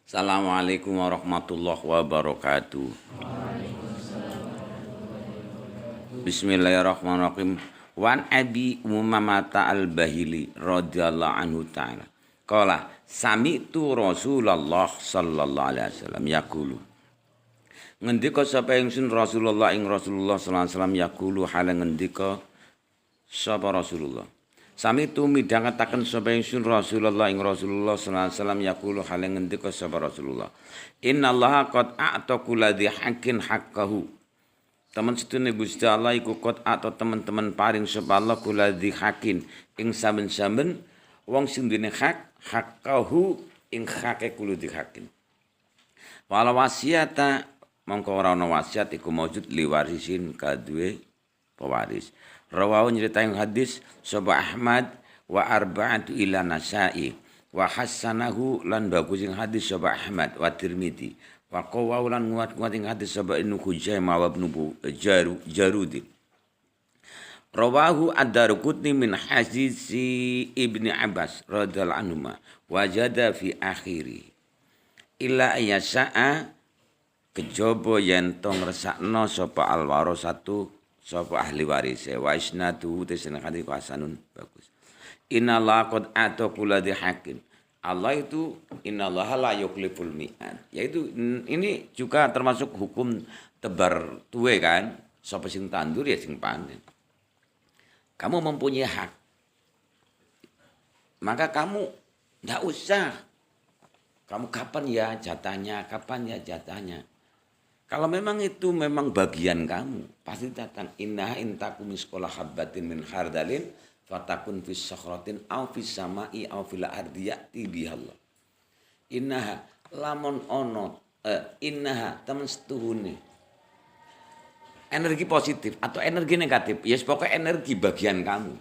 Assalamualaikum warahmatullahi wabarakatuh. Bismillahirrahmanirrahim. Wan Abi Umamata Al-Bahili radhiyallahu anhu ta'ala. Qala sami'tu Rasulullah sallallahu alaihi wasallam yaqulu. Ngendika sapa ingsun Rasulullah Rasulullah sallallahu alaihi wasallam yaqulu hale ngendika sapa Rasulullah. Sami tu midhangetaken sapa ingsun Rasulullah Rasulullah sallallahu alaihi wasallam yaqulu hale ngendika sapa Rasulullah. Innallaha qad a'ta kulladzi haqqin haqqahu. Temen sedune Gusti Allah iku qad atau teman-teman paring sapa Allah kulladzi haqqin ing saben-saben wong sing duwe hak haqqahu ing hake kulladzi haqqin. Wala wasiata mongko ora ana wasiat iku maujud liwarisin kaduwe pewaris. Rawahu nyeritain hadis sapa Ahmad wa arba'atu ila Nasa'i wa hasanahu lan bagus ing hadis sapa Ahmad wa Tirmidzi wa qawa lan nguat-nguat ing hadis sapa Ibnu Khuzaimah wa Ibnu Jarudi. Rawahu ad-Darqutni min hadisi Ibnu Abbas radhiyallahu anhu wajada fi akhiri illa ayasa'a kejaba yen to ngresakno sapa al-warasatu sapa ahli waris wa isnadu tesene hadis hasanun bagus. Innallaha qad ata kulladzi haqqin. Allah itu innallaha la yukhliful mi'ad. Yaitu ini juga termasuk hukum tebar tuwe kan. Sapa sing tandur ya sing panen. Kamu mempunyai hak. Maka kamu enggak usah. Kamu kapan ya jatahnya, kapan ya jatahnya. Kalau memang itu memang bagian kamu, pasti datang. Innaha intakum miskola habbatin min khardalin fatakun fis sakhratin aw fis sama'i aw fil ardi ya'ti bihallah. Innaha lamun ono innaha temen setuhune. Energi positif atau energi negatif, ya pokoknya energi bagian kamu.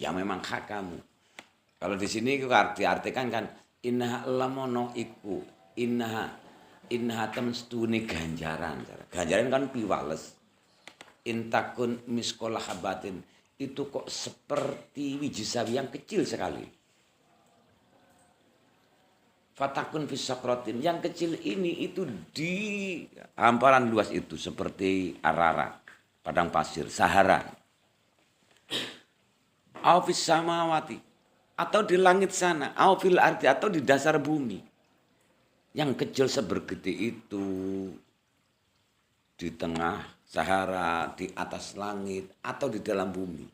Yang memang hak kamu. Kalau di sini diartikan kan innaha lamono iku innaha temen setune ganjaran. Ganjaran kan piwales. Intakun miskolah habatin. Itu kok seperti biji sawi yang kecil sekali. Fatakun fisakrotin. Yang kecil ini itu di hamparan luas itu. Seperti Ararat, padang pasir, Sahara. Aufis samawati. Atau di langit sana. Aufil arti atau di dasar bumi. Yang kecil sebergede itu di tengah Sahara, di atas langit, atau di dalam bumi.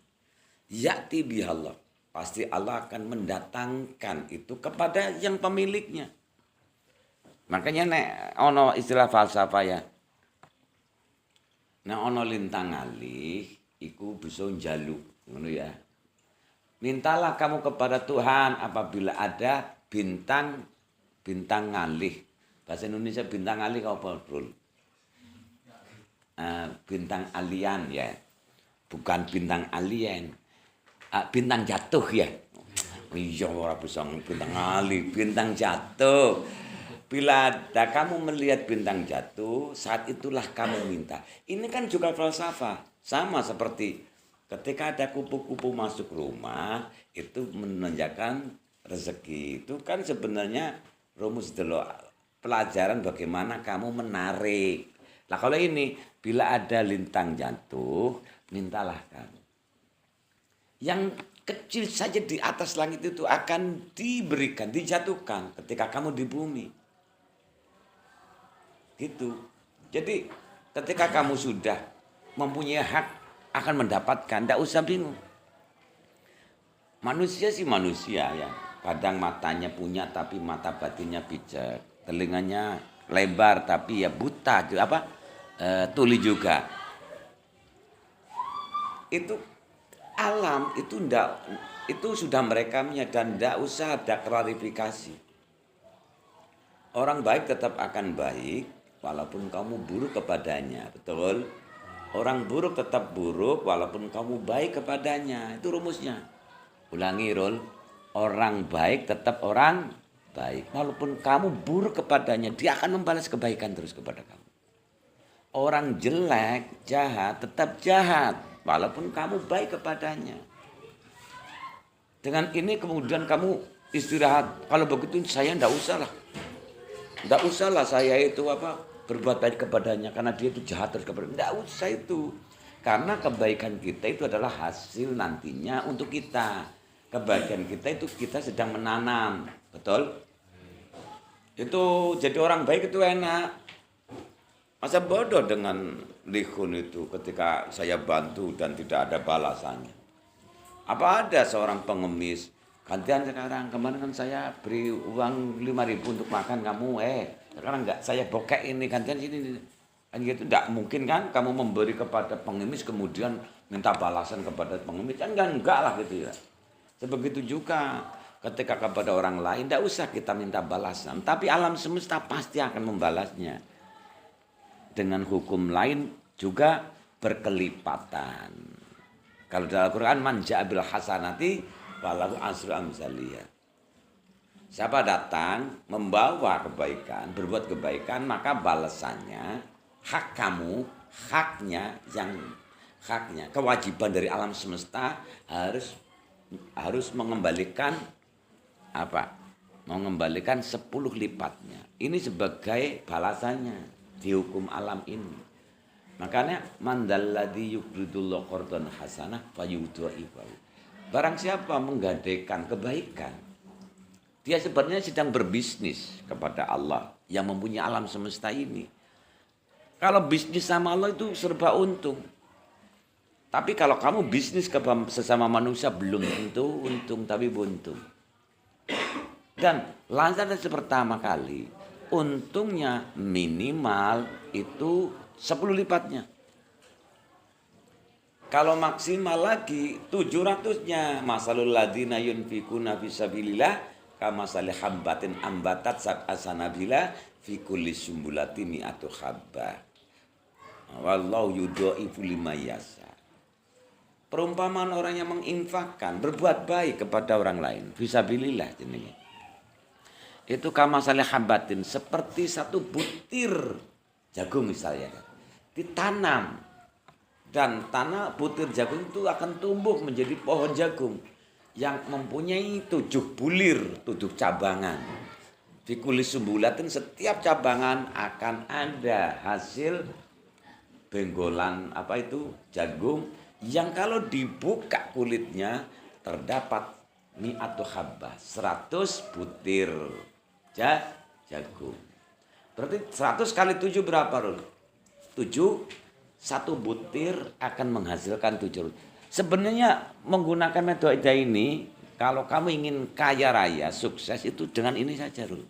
Ya'ti bihallah. Pasti Allah akan mendatangkan itu kepada yang pemiliknya. Makanya nek ono istilah falsafah ya. Nek ono lintang alih, iku bisa njaluk. Ngono ya. Mintalah kamu kepada Tuhan apabila ada bintang ngalih. Bahasa Indonesia bintang ngalih apa, Bro? Bintang alien ya. Bukan bintang alien. Bintang jatuh ya. Iya ora bisa bintang ngalih, bintang jatuh. Bila ada kamu melihat bintang jatuh, saat itulah kamu minta. Ini kan juga falsafah. Sama seperti ketika ada kupu-kupu masuk rumah, itu menandakan rezeki. Itu kan sebenarnya rumus dulu pelajaran bagaimana kamu menarik. Nah kalau ini bila ada lintang jatuh, mintalah kamu. Yang kecil saja di atas langit itu akan diberikan, dijatuhkan ketika kamu di bumi. Gitu. Jadi ketika kamu sudah mempunyai hak akan mendapatkan, tidak usah bingung. Manusia sih manusia ya. Kadang matanya punya tapi mata batinnya bijak, telinganya lebar tapi ya buta, tuli juga. Itu alam itu sudah mereka menyadari, tidak usah ada klarifikasi. Orang baik tetap akan baik walaupun kamu buruk kepadanya, betul? Orang buruk tetap buruk walaupun kamu baik kepadanya, itu rumusnya. Ulangi, Rol. Orang baik tetap orang baik. Walaupun kamu buruk kepadanya, dia akan membalas kebaikan terus kepada kamu. Orang jelek, jahat, tetap jahat. Walaupun kamu baik kepadanya. Dengan ini kemudian kamu istirahat. Kalau begitu saya tidak usah lah. Enggak usahlah saya itu berbuat baik kepadanya karena dia itu jahat terus kepada. Enggak usah itu. Karena kebaikan kita itu adalah hasil nantinya untuk kita. Kebaikan kita itu kita sedang menanam, betul? Itu jadi orang baik itu enak. Masa bodoh dengan lihun itu ketika saya bantu dan tidak ada balasannya. Apa ada seorang pengemis, gantian sekarang, kemarin kan saya beri uang 5.000 untuk makan kamu, sekarang enggak, saya bokek ini, gantian sini. Kan gitu, enggak mungkin kan kamu memberi kepada pengemis kemudian minta balasan kepada pengemis, kan enggak lah gitu ya. Sebegitu juga ketika kepada orang lain, enggak usah kita minta balasan, tapi alam semesta pasti akan membalasnya. Dengan hukum lain juga berkelipatan. Kalau dalam Al-Quran man ja'a bil hasanati falahu asyru amsaliyah. Siapa datang membawa kebaikan, berbuat kebaikan, maka balasannya hak kamu, haknya kewajiban dari alam semesta harus mengembalikan apa? Mengembalikan 10 lipatnya. Ini sebagai balasannya di hukum alam ini. Makanya mandalladzi yuqridullahu qardan hasanah fayudha'ifahu. Barang siapa menggadaikan kebaikan, dia sebenarnya sedang berbisnis kepada Allah yang mempunyai alam semesta ini. Kalau bisnis sama Allah itu serba untung. Tapi kalau kamu bisnis ke sesama manusia belum tentu untung tapi buntung. Dan lantaran pertama kali untungnya minimal itu 10 lipatnya. Kalau maksimal lagi 700-nya. Masalul ladzina yunfikuna fisabilillah kamasali habbatin ambatat sab'a sanabila fi kulli sumbulati mi'atu habbah. Wallahu yudha'ifu liman yasha. Perumpamaan orang yang menginfakkan, berbuat baik kepada orang lain, fisabilillah jenenge. Itu kamasali habbatin, seperti satu butir jagung misalnya, ditanam dan tanah butir jagung itu akan tumbuh menjadi pohon jagung yang mempunyai 7 bulir, 7 cabangan. Fi kulli sumbulatin, setiap cabangan akan ada hasil benggolan jagung yang kalau dibuka kulitnya terdapat mi'atu habbah, 100 butir jagung. Berarti 100 kali 7 berapa, Rul? 7, 1 butir akan menghasilkan 7. Sebenarnya menggunakan metode ini, kalau kamu ingin kaya raya, sukses itu dengan ini saja, Rul.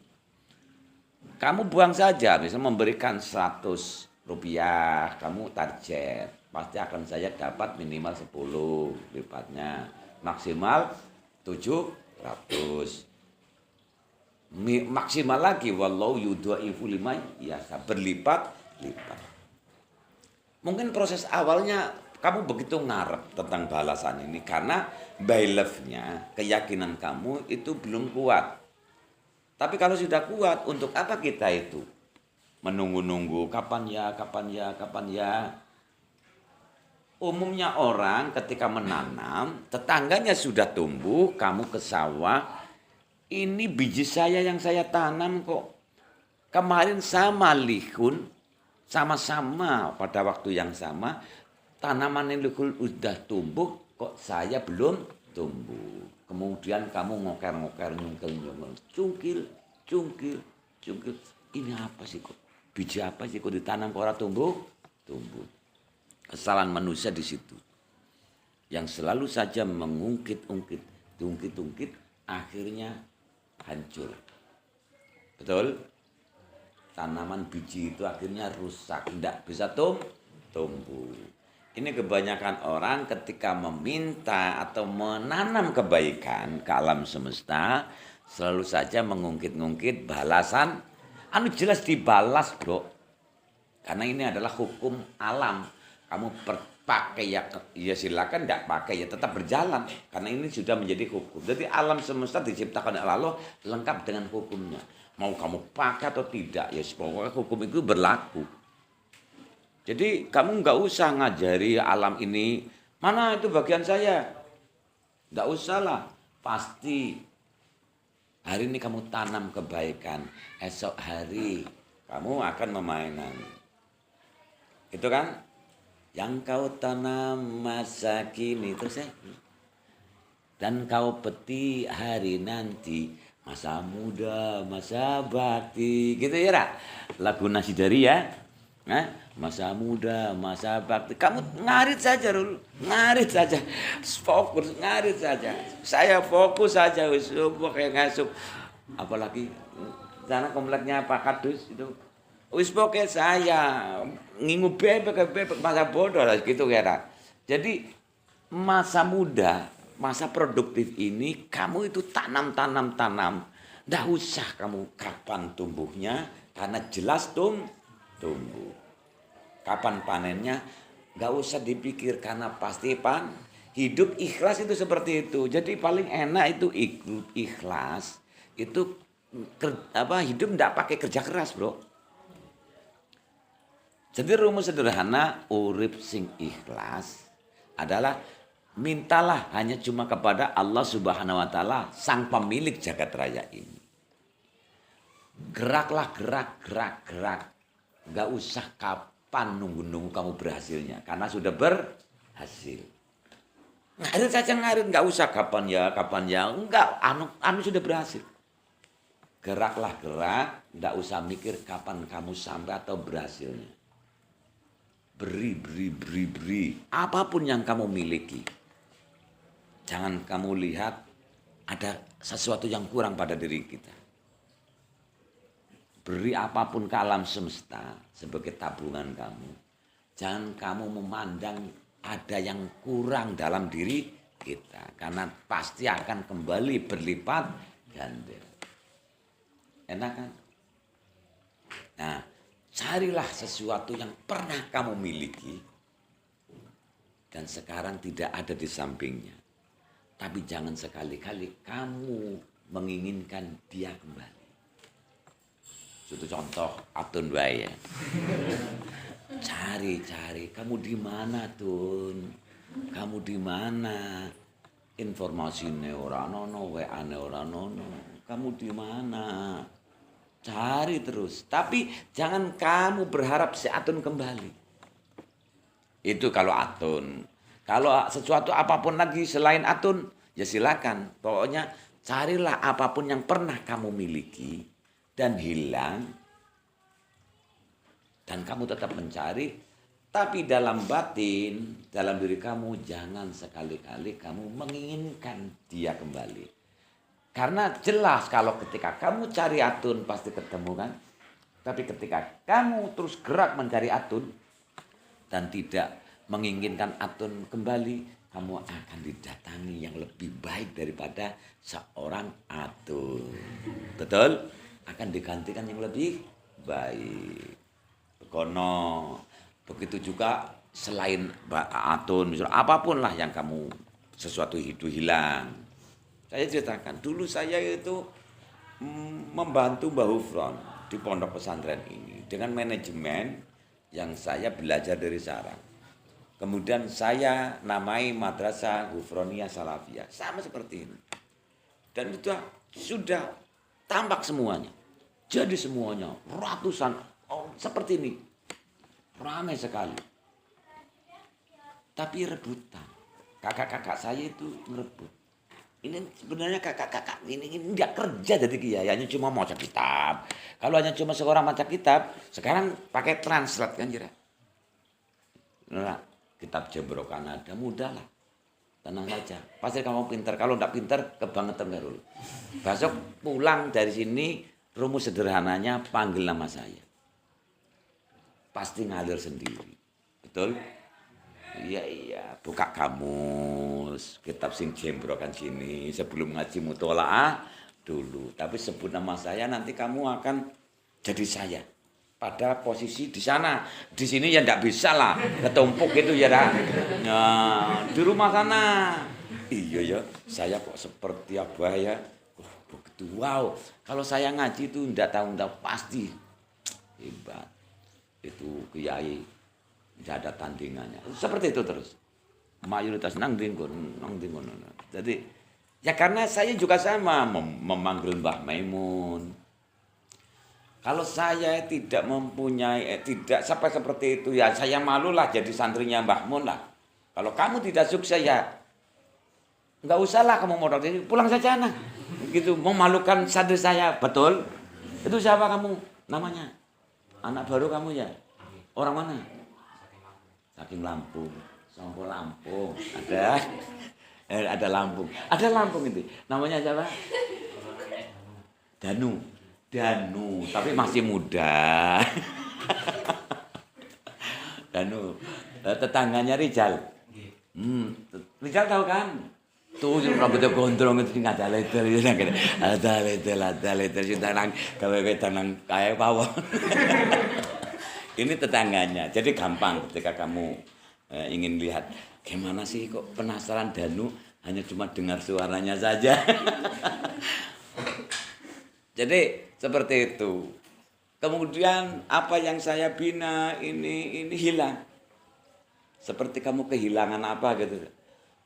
Kamu buang saja, misalnya memberikan 100 rupiah, kamu target, pasti akan saya dapat minimal 10 lipatnya, maksimal 700. Maksimal lagi wallahu yudha'ifu liman yasha, berlipat-lipat. Mungkin proses awalnya kamu begitu ngarep tentang balasan ini karena belief-nya, keyakinan kamu itu belum kuat. Tapi kalau sudah kuat, untuk apa kita itu menunggu-nunggu kapan ya? Umumnya orang ketika menanam, tetangganya sudah tumbuh, kamu ke sawah, ini biji saya yang saya tanam kok. Kemarin sama lihun, sama-sama pada waktu yang sama, tanaman lihun udah tumbuh, kok saya belum tumbuh. Kemudian kamu ngoker-ngoker, nyungkil, cungkil. Ini apa sih kok? Biji apa sih kok ditanam kok ora tumbuh? Tumbuh. Kesalahan manusia di situ. Yang selalu saja mengungkit-ungkit, diungkit-ungkit, akhirnya hancur. Betul? Tanaman biji itu akhirnya rusak, tidak bisa tumbuh. Ini kebanyakan orang ketika meminta atau menanam kebaikan ke alam semesta, selalu saja mengungkit-ungkit balasan. Jelas dibalas, bro. Karena ini adalah hukum alam. Kamu pakai ya silakan, tidak pakai ya tetap berjalan. Karena ini sudah menjadi hukum. Jadi alam semesta diciptakan oleh Allah lengkap dengan hukumnya. Mau kamu pakai atau tidak, ya pokoknya hukum itu berlaku. Jadi kamu nggak usah ngajari alam ini, mana itu bagian saya. Nggak usah lah, pasti Hari ini kamu tanam kebaikan, esok hari kamu akan memainan. Itu kan? Yang kau tanam masa kini itu saya. Dan kau petik hari nanti, masa muda, masa bakti. Gitu ya, Ra? Lagu Nasidari ya. Nah, masa muda, masa bakti. Kamu ngarit saja dulu. Ngarit saja. Fokus, ngarit saja. Saya fokus saja. Wis kayak ngasup. Apalagi sana kompleknya Pak Kadus itu. Wis pokoknya saya ngingu bebek masa bodoh lah gitu kira. Jadi masa muda, masa produktif ini kamu itu tanam. Nggak usah kamu kapan tumbuhnya karena jelas tumbuh. Kapan panennya nggak usah dipikir karena pasti hidup ikhlas itu seperti itu. Jadi paling enak itu ikhlas itu hidup nggak pakai kerja keras, bro. Jadi rumus sederhana urip sing ikhlas adalah mintalah hanya cuma kepada Allah Subhanahu wa taala, sang pemilik jagat raya ini. Geraklah, gerak. Enggak usah kapan nunggu kamu berhasilnya karena sudah berhasil. Ngarit saja ngarit, enggak usah kapan ya. Enggak, anu sudah berhasil. Geraklah, enggak usah mikir kapan kamu sampai atau berhasilnya. Beri. Apapun yang kamu miliki. Jangan kamu lihat ada sesuatu yang kurang pada diri kita. Beri apapun ke alam semesta sebagai tabungan kamu. Jangan kamu memandang ada yang kurang dalam diri kita. Karena pasti akan kembali berlipat ganda. Enak kan? Nah, carilah sesuatu yang pernah kamu miliki dan sekarang tidak ada di sampingnya. Tapi jangan sekali-kali kamu menginginkan dia kembali. Itu contoh atun wae ya. Cari, kamu di mana, Tun? Kamu di mana? Informasine ora ono, WA-ne ora ono. Kamu di mana? Cari terus, tapi jangan kamu berharap si Atun kembali. Itu kalau Atun. Kalau sesuatu apapun lagi selain Atun, ya silakan. Pokoknya carilah apapun yang pernah kamu miliki dan hilang. Dan kamu tetap mencari, tapi dalam batin, dalam diri kamu jangan sekali-kali kamu menginginkan dia kembali. Karena jelas kalau ketika kamu cari Atun pasti ketemu kan. Tapi ketika kamu terus gerak mencari Atun dan tidak menginginkan Atun kembali, kamu akan didatangi yang lebih baik daripada seorang Atun. Betul? Akan digantikan yang lebih baik. Begono. Begitu juga selain Atun, misalnya apapun lah yang kamu sesuatu hidup hilang. Saya ceritakan, dulu saya itu membantu Mbah Hufron di pondok pesantren ini dengan manajemen yang saya belajar dari sarang. Kemudian saya namai Madrasah Hufroniyah Salafiyah, sama seperti ini. Dan itu sudah tampak semuanya. Jadi semuanya ratusan seperti ini. Ramai sekali. Tapi rebutan. Kakak-kakak saya itu merebut. Ini sebenarnya kakak-kakak ini nggak kerja jadi kiai, hanya cuma mau baca kitab. Kalau hanya cuma seorang baca kitab, sekarang pakai translate kan kira. Nah, kitab jebrokan ada, mudah lah. Tenang saja. Pasti kamu pintar. Kalau nggak pintar, kebangetan dulu. Besok pulang dari sini, rumus sederhananya panggil nama saya. Pasti ngalir sendiri. Betul? Iya, buka kamus, kitab sing jembrokan sini sebelum ngaji mutolaah dulu. Tapi sebut nama saya nanti kamu akan jadi saya. Pada posisi di sana, di sini ya ndak bisa lah, ketumpuk gitu ya dah. Nah, di rumah sana. Iya ya, saya kok seperti apa ya? Oh, begitu. Wow, kalau saya ngaji itu ndak tahu pasti hebat. Itu kiai. Tidak ada tandingannya. Seperti itu terus. Mayoritas nang dinggon. Jadi Ya karena saya juga sama memanggil Mbah Maimun. Kalau saya tidak mempunyai, tidak sampai seperti itu, ya saya malulah jadi santrinya Mbah Mun lah. Kalau kamu tidak sukses ya nggak usahlah kamu modal ini, pulang saja nah. Gitu, memalukan santri saya, betul? Itu siapa kamu? Namanya? Anak baru kamu ya? Orang mana? Saking Lampung. Songko Lampung. Ada Lampung. Ada Lampung itu. Namanya siapa? Danu. Tapi masih muda. Danu. Tetangganya Rijal. Rijal tahu kan? Tuh rambutnya gondrong itu nggak ada letel sih tanang kayak pawon. Ini tetangganya, jadi gampang ketika kamu ingin lihat gimana sih kok penasaran Danu hanya cuma dengar suaranya saja. Jadi seperti itu. Kemudian apa yang saya bina ini hilang. Seperti kamu kehilangan apa gitu.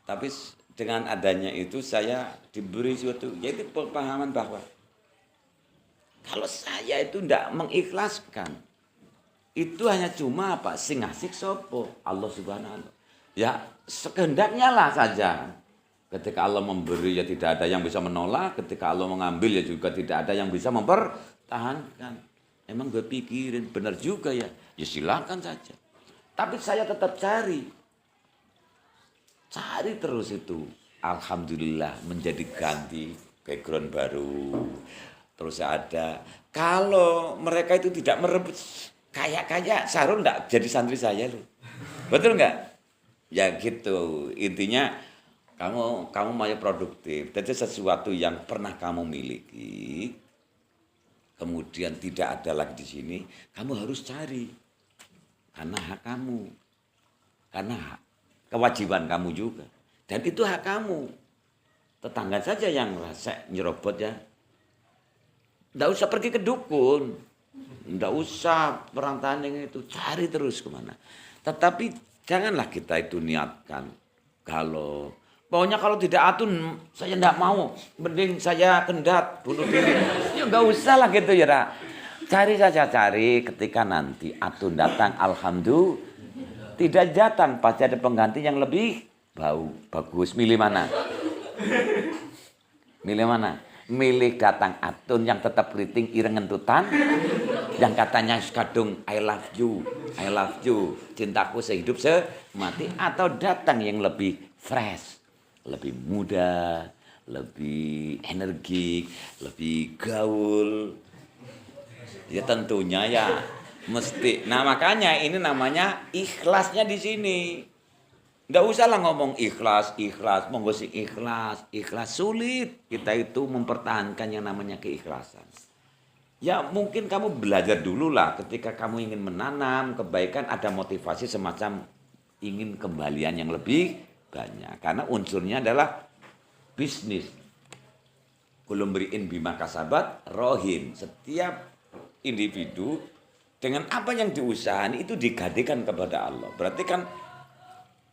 Tapi dengan adanya itu saya diberi suatu, yaitu pemahaman bahwa kalau saya itu tidak mengikhlaskan, itu hanya cuma apa? Sing asik sopo Allah Subhanahu wa Ta'ala. Ya sekehendaknya lah saja. Ketika Allah memberi ya tidak ada yang bisa menolak, ketika Allah mengambil ya juga tidak ada yang bisa mempertahankan. Emang gue pikirin benar juga ya. Ya silakan saja. Tapi saya tetap cari terus itu. Alhamdulillah menjadi ganti background baru. Terus ada. Kalau mereka itu tidak merebut kayak Sarul enggak jadi santri saya loh. Betul enggak? Ya gitu. Intinya kamu mau produktif. Jadi sesuatu yang pernah kamu miliki kemudian tidak ada lagi di sini, kamu harus cari. Karena hak kamu. Karena hak kewajiban kamu juga. Dan itu hak kamu. Tetangga saja yang rasa nyerobot ya. Nggak usah pergi ke dukun. Nggak usah perang tanding itu. Cari terus kemana. Tetapi janganlah kita itu niatkan. Pokoknya kalau tidak atun, saya nggak mau. Mending saya kendat, bunuh diri. Ya nggak usah lah gitu ya. Cari ketika nanti atun datang. Alhamdulillah. Tidak datang, pasti ada pengganti yang lebih bagus. Milih mana? Milih datang atun yang tetap keriting ireng entutan, yang katanya kadung I love you, cintaku sehidup semati, atau datang yang lebih fresh, lebih muda, lebih energik, lebih gaul. Ya tentunya ya mesti. Nah makanya ini namanya ikhlasnya di sini. Nggak usahlah ngomong ikhlas, monggo sing ikhlas sulit. Kita itu mempertahankan yang namanya keikhlasan. Ya mungkin kamu belajar dulu lah ketika kamu ingin menanam kebaikan ada motivasi semacam ingin kembalian yang lebih banyak. Karena unsurnya adalah bisnis. Kullu mri'in bima kasabat rohin. Setiap individu dengan apa yang diusahakan itu digadekan kepada Allah. Berarti kan,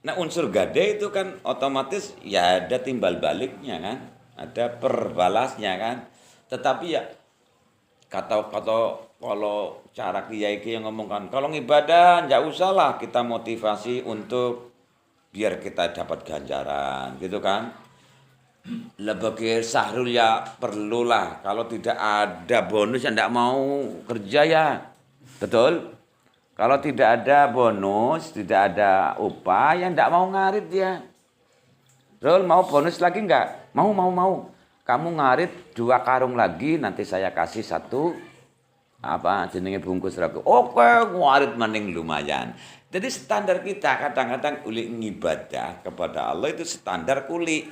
nah unsur gade itu kan otomatis ya ada timbal baliknya kan, ada perbalasnya kan. Tetapi ya kata kalau cara kiai yang ngomongkan, kalau ngibadah nggak usahlah kita motivasi untuk biar kita dapat ganjaran, gitu kan. Lebih Sahrul ya perlulah. Kalau tidak ada bonus ya nggak mau kerja ya. Betul? Kalau tidak ada bonus, tidak ada upah, ya enggak mau ngarit dia. Rul, mau bonus lagi enggak? Mau. Kamu ngarit 2 karung lagi, nanti saya kasih 1 jenenge bungkus rego. Oke, ngarit mending lumayan. Jadi standar kita kadang-kadang uli ngibadah kepada Allah itu standar kuli.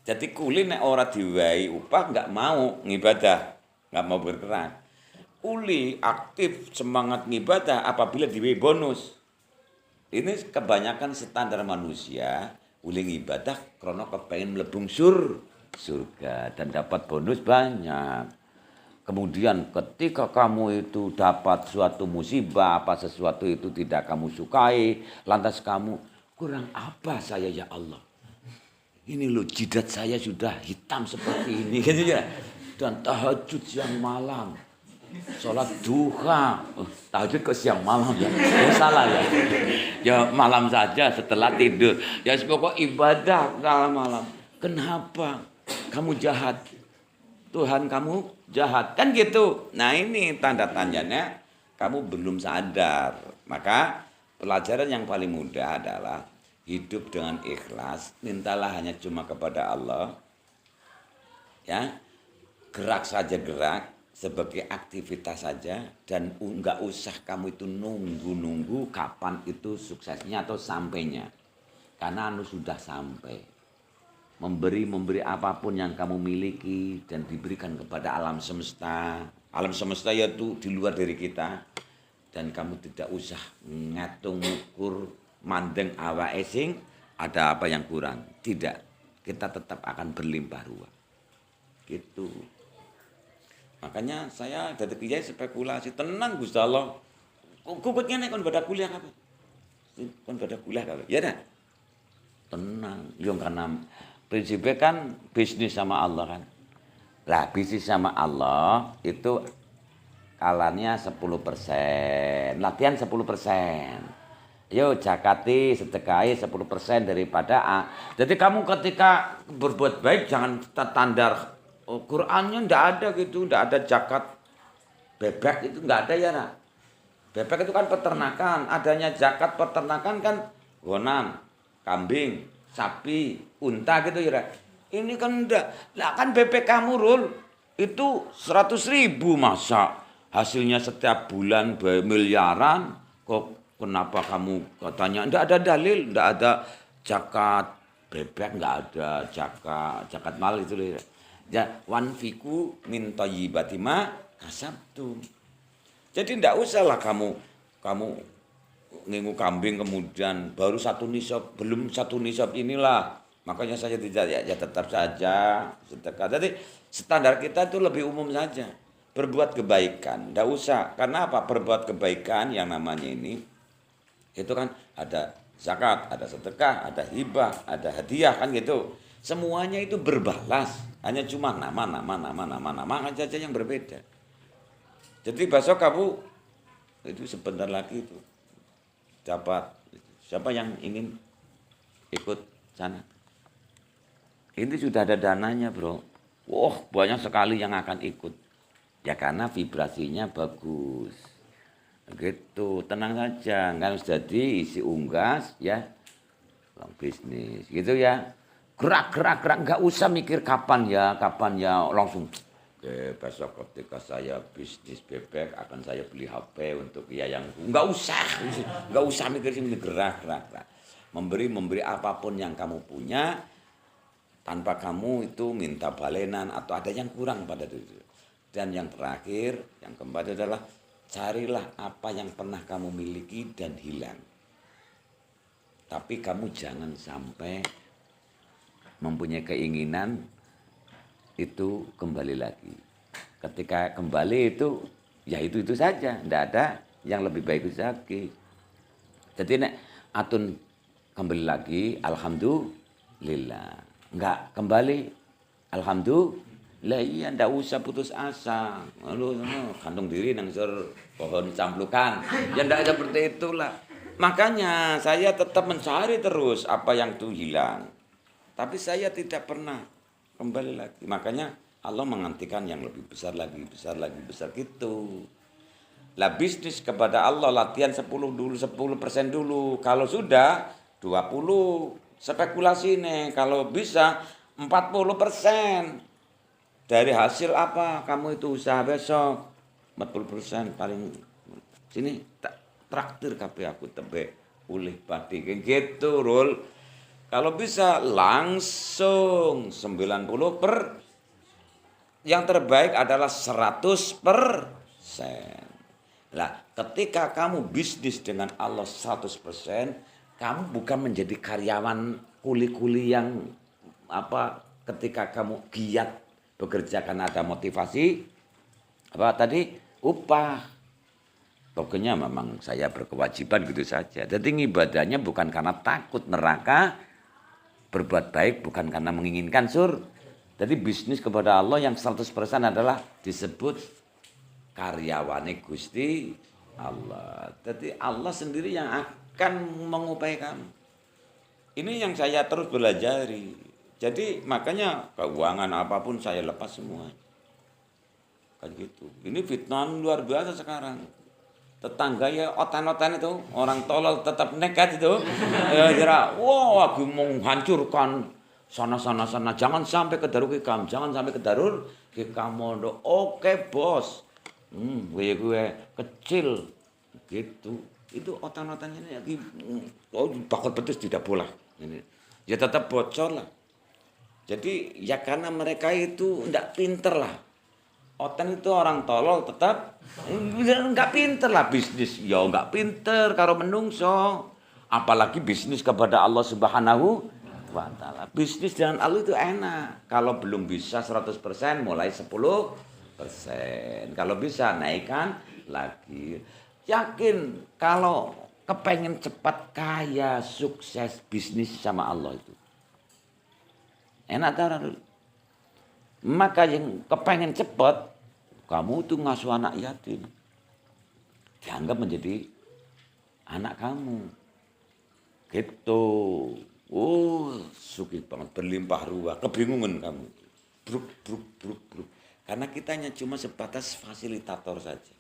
Jadi kuli nek ora diwai upah enggak mau ngibadah, enggak mau bergerak. Uli aktif semangat ngibadah apabila diwe bonus. Ini kebanyakan standar manusia uli ngibadah karena kepengen melebung surga dan dapat bonus banyak. Kemudian ketika kamu itu dapat suatu musibah, sesuatu itu tidak kamu sukai, lantas kamu kurang apa saya ya Allah? ini loh jidat saya sudah hitam seperti ini gitu ya. Dan tahajud siang malam. Sholat duha. Tahajud kok siang malam ya? Ya salah ya. Ya malam saja setelah tidur. Ya pokok ibadah malam. Kenapa kamu jahat? Tuhan kamu jahat. Kan gitu. Nah ini tanda tanyanya. Kamu belum sadar. Maka pelajaran yang paling mudah adalah hidup dengan ikhlas. Mintalah hanya cuma kepada Allah. Ya, gerak saja gerak sebagai aktivitas saja dan enggak usah kamu itu nunggu kapan itu suksesnya atau sampainya. Karena anu sudah sampai. Memberi apapun yang kamu miliki dan diberikan kepada alam semesta. Alam semesta yaitu di luar dari kita. Dan kamu tidak usah ngatung ukur mandeng awake sing ada apa yang kurang. Tidak. Kita tetap akan berlimpah ruah. Gitu. Makanya saya dari kiai spekulasi tenang Gusti Allah. Kukut ngene kon pada kuliah apa? Kon pada kuliah apa? Ya dah. Tenang. Yo karena prinsipnya kan bisnis sama Allah kan. Lah bisnis sama Allah itu kalanya 10%. Latihan 10%. Yo zakati sedekahi 10% daripada A. Jadi kamu ketika berbuat baik jangan tandar Qurannya ndak ada gitu, ndak ada zakat bebek itu nggak ada ya nak. Bebek itu kan peternakan, adanya zakat peternakan kan gonan, kambing, sapi, unta gitu ya. Ini kan ndak. Lah kan bebek kamu Rul itu 100.000 masa hasilnya setiap bulan miliaran kok. Kenapa kamu katanya enggak ada dalil, enggak ada zakat bebek, enggak ada zakat mal itu loh. Ya wanfiku min thayyibati ma kasabtum. Jadi enggak usahlah kamu ngingu kambing kemudian baru satu nisab, belum satu nisab inilah. Makanya saya tidak ya tetap saja sedekah. Jadi standar kita itu lebih umum saja. Berbuat kebaikan, enggak usah. Karena apa? Berbuat kebaikan yang namanya ini itu kan ada zakat, ada sedekah, ada hibah, ada hadiah kan gitu. Semuanya itu berbalas, hanya cuma nama aja yang berbeda. Jadi besok kamu itu sebentar lagi itu dapat siapa yang ingin ikut sana. Ini sudah ada dananya, Bro. Wah, banyak sekali yang akan ikut. Ya karena vibrasinya bagus. Gitu, tenang saja, nggak harus jadi isi unggas ya, long bisnis gitu ya, gerak, nggak usah mikir kapan ya, langsung. Oke, besok ketika saya bisnis bebek akan saya beli HP untuk ya yang nggak usah mikir sini gerak, memberi apapun yang kamu punya tanpa kamu itu minta balenan atau ada yang kurang pada diri. Dan yang terakhir, yang keempat adalah carilah apa yang pernah kamu miliki dan hilang. Tapi kamu jangan sampai mempunyai keinginan itu kembali lagi. Ketika kembali itu, ya itu saja. Tidak ada yang lebih baik lagi. Jadi nek atun kembali lagi, alhamdulillah. Enggak kembali, alhamdulillah. Lah iya ndak usah putus asa. Lalu gantung diri nang pohon camplukan. Ya ndak seperti itulah. Makanya saya tetap mencari terus apa yang itu hilang. Tapi saya tidak pernah kembali lagi. Makanya Allah mengantikan yang lebih besar lagi gitu. Lah bisnis kepada Allah latihan 10% dulu. Kalau sudah 20 spekulasi nih. Kalau bisa 40%. Dari hasil apa kamu itu usaha besok 40% paling sini traktir kabeh aku tebe ulih padi gitu Rul. Kalau bisa langsung 90% yang terbaik adalah 100%. Lah ketika kamu bisnis dengan Allah 100%, kamu bukan menjadi karyawan kuli-kuli yang apa ketika kamu giat bekerja karena ada motivasi apa tadi upah. Pokoknya memang saya berkewajiban gitu saja. Jadi ibadahnya bukan karena takut neraka, berbuat baik bukan karena menginginkan Jadi bisnis kepada Allah yang 100% adalah disebut karyawane Gusti Allah. Jadi Allah sendiri yang akan mengupayakan kamu. Ini yang saya terus belajari. Jadi makanya keuangan apapun saya lepas semua. Kan gitu. Ini fitnah luar biasa sekarang. Tetangga ya otan-otan itu, orang tolol tetap nekat itu. Ya kira, wah aku mau menghancurkan sana, jangan sampai ke Darul Hikam, jangan sampai ke Darul Hikam. Oke, bos. Gue kecil gitu. Itu otan-otannya lagi bakal petis tidak boleh. Ini. Ya tetap bocor lah. Jadi ya karena mereka itu enggak pinter lah. Otan itu orang tolol tetap enggak pinter lah bisnis. Ya enggak pinter karo menungso. Apalagi bisnis kepada Allah Subhanahu wa taala. Bisnis dengan Allah itu enak. Kalau belum bisa 100% mulai 10%. Kalau bisa naikkan lagi. Yakin kalau kepengen cepat kaya, sukses bisnis sama Allah itu. Enak taruh. Maka yang kepengen cepat, kamu tuh ngasuh anak yatim. Dianggap menjadi anak kamu. Gitu. Oh, sugih banget, berlimpah ruah, kebingungan kamu. Bruk. Karena kita hanya cuma sebatas fasilitator saja.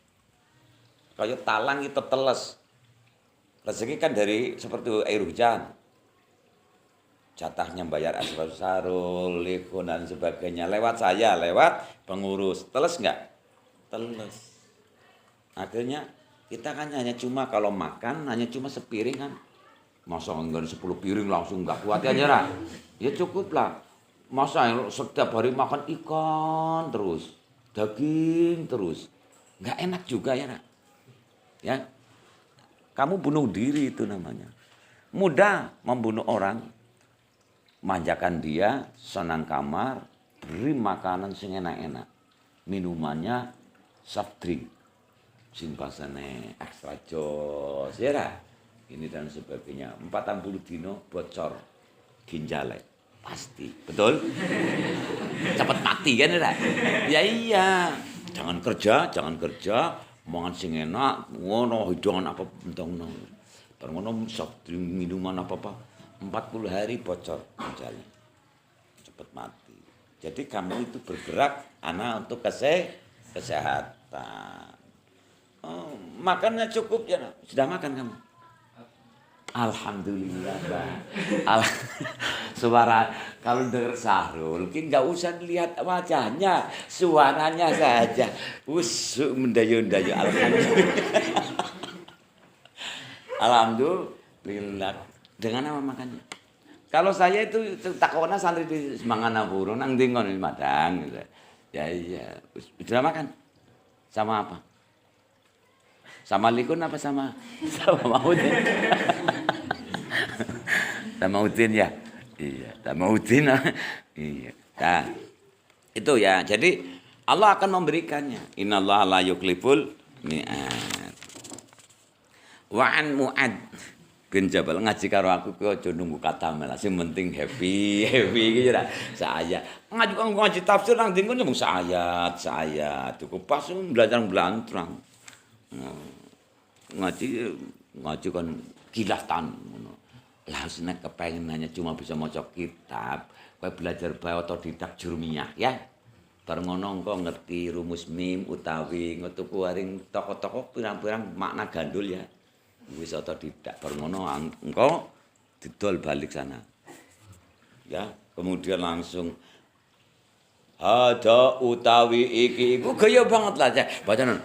Kayak talang itu teles. Rezeki kan dari seperti air hujan. Jatahnya bayar asbab sarul, lekon dan sebagainya lewat saya, lewat pengurus. Teles enggak? Teles. Akhirnya kita kan hanya cuma kalau makan hanya cuma sepiring kan. Masa enggak 10 piring langsung enggak kuat ya nyerah. Ya cukup lah. Masa setiap hari makan ikan terus, daging terus. Enggak enak juga ya, Nak. Ya. Kamu bunuh diri itu namanya. Mudah membunuh orang. Manjakan dia, senang kamar, beri makanan sing enak-enak. Minumannya soft drink. Sing basane extra jos, ya ra? Ini dan sebagainya. 40 dino bocor ginjalnya. Pasti, betul? Cepat mati kan ya? Ya iya. Jangan kerja, mangan sing enak, ngono hidangan apa bentono. Bar ngono soft drink, minuman apa-apa. 40 hari bocor ginjalnya. Cepat mati. Jadi kamu itu bergerak anak untuk kesehatan. Oh, makannya cukup ya. Sudah makan kamu? Alhamdulillah, Mbak. Suara kalau dengar Sahrul, nggak usah lihat wajahnya, suaranya saja. Usuk mendayu-dayu. Alhamdulillah. Alhamdulillah. Dengan apa makannya? Kalau saya itu takutnya santri di Semanganapura nang dingon di Madang gitu. Ya iya, sudah makan? Sama apa? Sama likun apa sama Maudin? Sama Udin ya? Iya, sama Udin. Iya. Nah, itu ya. Jadi Allah akan memberikannya. Innallaha la yukliful mi'ad. Wa an Mu'ad bin Jabal ngaji karo aku ku aja nunggu kata malah sing penting happy iki ya. Saya ngaji tafsir nang dingun mung sayat. Cukup pas belajar blantrang. Ngaji kan kilatan ngono. Lah nek kepengen hanya cuma bisa maca kitab, kowe belajar bae otodidak jurmiyah ya. Bar ngono engko ngerti rumus mim utawi ngetuku waring toko-toko pirang-pirang makna gandul ya. Wis otodidak bar ngono engko didol balik sana. Ya, kemudian langsung ada utawi iki iku gaya banget lah ya. Bacaan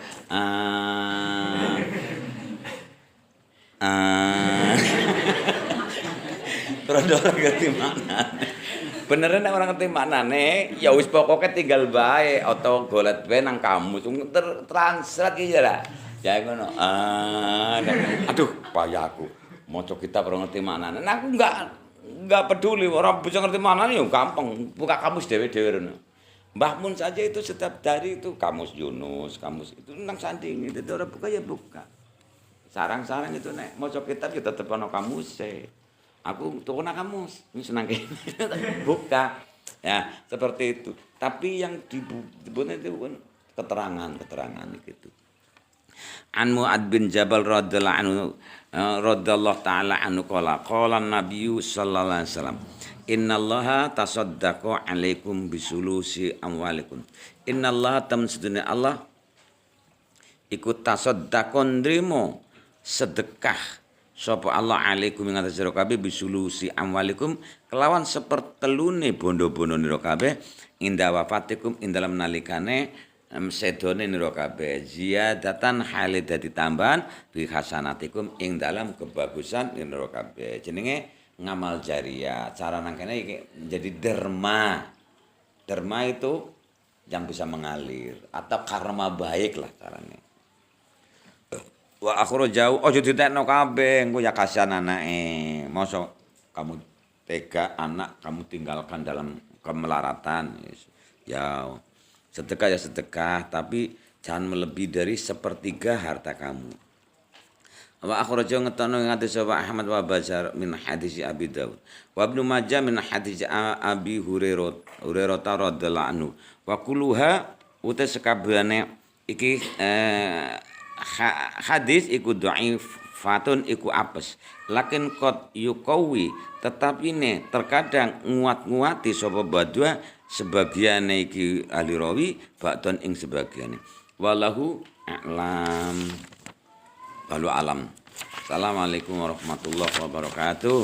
Rondo ngerti maknane. Beneran nek ora ngerti maknane, ya wis pokoke tinggal bae atau golet bae nang kamus translate iki ya lah. Ya ngono. Aduh, payah aku. Maca kitab ora ngerti maknane. Nah, aku enggak peduli orang bisa ngerti maknane ya gampang. Buka kamus dhewe-dhewe rono. Mbah Mun saja itu setiap hari itu kamus Yunus, kamus itu nang sanding itu ora buka ya buka. Sarang-sarang itu nek maca kitab ya tetep ana kamuse. Aku tuku nak kamu senang kene. Buka. Ya, seperti itu. Tapi yang dibuat itu kan keterangan gitu. An Mu'ad bin Jabal radhiyallahu taala anhu qala Nabi sallallahu alaihi wasallam innallaha tasaddaqa alaikum bisulusi amwalikum innallaha tamsuduna Allah ikut tasaddaqon nrimo sedekah sapa Allah alaikum ing atas sira kabeh bisulusi amwalikum kelawan sepertelune bondo-bondo nira kabeh inda wafatikum ing dalem nalikane sedone nira kabeh ziyadatan hale dadi tambahan bi hasanatikum ing dalam kebagusan nira kabeh jenenge ngamal jariah cara nangkene iki jadi derma itu yang bisa mengalir atau karma baik lah caranya wa akhro jauh ojo ditekno kabeh engko ya kasihan anake mosok kamu tega anak kamu tinggalkan dalam kemelaratan ya sedekah tapi jangan melebihi dari sepertiga harta kamu wa akhro jauh ngetono ing hadis Ahmad wa Bazar min hadis Abi Dawud wa Ibnu Majah min hadis Abi Hurairah radhiyallahu anhu wa kulluha uta sekabehane iki hadis iku dhaif fatun iku apes lakin qad yuqawi tetapi ne terkadang nguat-nguati sapa badwa sebagiane iki ahli rawi ba'don ing sebagiane wallahu a'lam walu alam. Assalamualaikum warahmatullahi wabarakatuh.